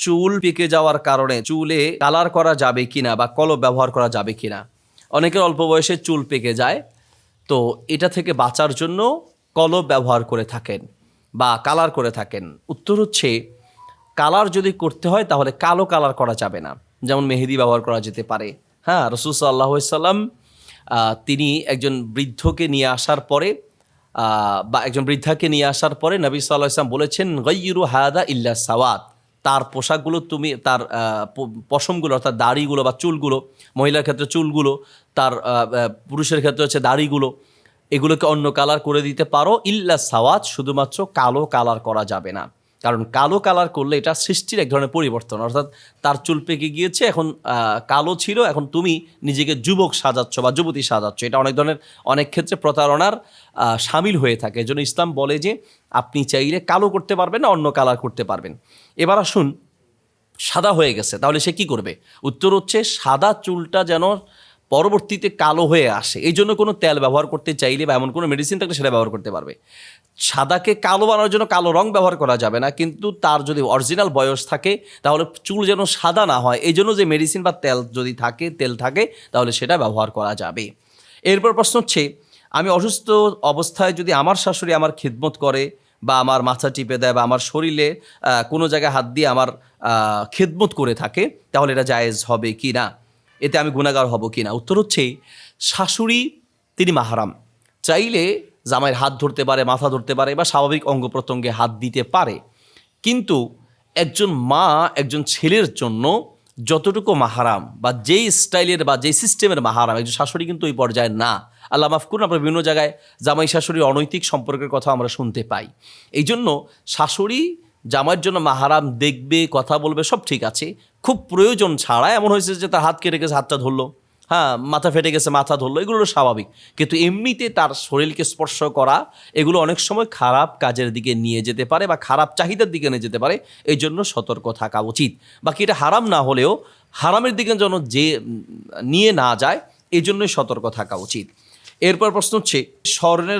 চুল পেকে যাওয়ার কারণে চুলে কালার করা যাবে কিনা বা কলপ ব্যবহার করা যাবে কিনা। অনেকের অল্প বয়সে চুল পেকে যায়, তো এটা থেকে বাঁচার জন্য কলপ ব্যবহার করে থাকেন বা কালার করে থাকেন। উত্তর হচ্ছে, কালার যদি করতে হয় তাহলে কালো কালার করা যাবে না। যেমন মেহেদি ব্যবহার করা যেতে পারে। হ্যাঁ, রাসূল সাল্লাল্লাহু আলাইহি সাল্লাম তিনি একজন বৃদ্ধকে নিয়ে আসার পরে বা একজন বৃদ্ধাকে নিয়ে আসার পরে নবী সাল্লাল্লাহু আলাইহি ওয়াসাল্লাম বলেছেন, গায়্যিরু হাদা ইল্লা সাওয়াত, তার পোশাকগুলো তুমি তার পশমগুলো অর্থাৎ দাড়িগুলো বা চুলগুলো, মহিলার ক্ষেত্রে চুলগুলো, তার পুরুষের ক্ষেত্রে হচ্ছে দাড়িগুলো, এগুলোকে অন্য কালার করে দিতে পারো। ইল্লা সাওয়াত, শুধুমাত্র কালো কালার করা যাবে না। কারণ কালো কালার করলে এটা সৃষ্টির এক ধরনের পরিবর্তন, অর্থাৎ তার চুল পেকে গিয়েছে, এখন কালো ছিল, এখন তুমি নিজেকে যুবক সাজাচ্ছ বা যুবতী সাজাচ্ছ। এটা অনেক ক্ষেত্রে প্রতারণার সামিল হয়ে থাকে। এজন্য ইসলাম বলে যে আপনি চাইলে কালো করতে পারবেন না, অন্য কালার করতে পারবেন। এবার আসুন, সাদা হয়ে গেছে, তাহলে সে কি করবে? উত্তর হচ্ছে, সাদা চুলটা যেন পরবর্তীতে কালো হয়ে আসে এই জন্য কোনো তেল ব্যবহার করতে চাইলে বা এমন কোনো মেডিসিন থাকলে সেটা ব্যবহার করতে পারবে। সাদাকে কালো বানানোর জন্য কালো রং ব্যবহার করা যাবে না, কিন্তু তার যদি অরিজিনাল বয়স থাকে তাহলে চুল যেন সাদা না হয় এই জন্য যে মেডিসিন বা তেল যদি থাকে, তেল থাকে, তাহলে সেটা ব্যবহার করা যাবে। এরপর প্রশ্ন হচ্ছে, আমি অসুস্থ অবস্থায় যদি আমার শাশুড়ি আমার খিদমত করে বা আমার মাথা টিপে দেয় বা আমার শরীরে কোনো জায়গায় হাত দিয়ে আমার খিদমত করে থাকে, তাহলে এটা জায়েজ হবে কি না, এতে আমি গুনাহগার হব কি না? উত্তর হচ্ছে, শাশুড়ি তিনি মাহরাম, চাইলে জামাইয়ের হাত ধরতে পারে, মাথা ধরতে পারে বা স্বাভাবিক অঙ্গ প্রত্যঙ্গে হাত দিতে পারে। কিন্তু একজন মা একজন ছেলের জন্য যতটুকু মাহারাম বা যেই স্টাইলের বা যেই সিস্টেমের মাহারাম, একজন শাশুড়ি কিন্তু ওই পর্যায়ে না। আল্লাহ মাফ করুন, আমরা বিভিন্ন জায়গায় জামাই শাশুড়ির অনৈতিক সম্পর্কের কথা আমরা শুনতে পাই। এই জন্য শাশুড়ি জামাইয়ের জন্য মাহারাম, দেখবে, কথা বলবে, সব ঠিক আছে। খুব প্রয়োজন ছাড়া, এমন হয়েছে যে তার হাত কেটে গেছে, হাতটা ধরলো, হ্যাঁ, মাথা ফেটে গেছে, মাথা ধরলো, এগুলো স্বাভাবিক। কিন্তু এমনিতে তার শরীরকে স্পর্শ করা, এগুলো অনেক সময় খারাপ কাজের দিকে নিয়ে যেতে পারে বা খারাপ চাহিদার দিকে নিয়ে যেতে পারে। এই জন্য সতর্ক থাকা উচিত। বাকি এটা হারাম না হলেও হারামের দিকে যেন যে নিয়ে না যায়, এই জন্যই সতর্ক থাকা উচিত। এরপর প্রশ্ন হচ্ছে, স্বর্ণের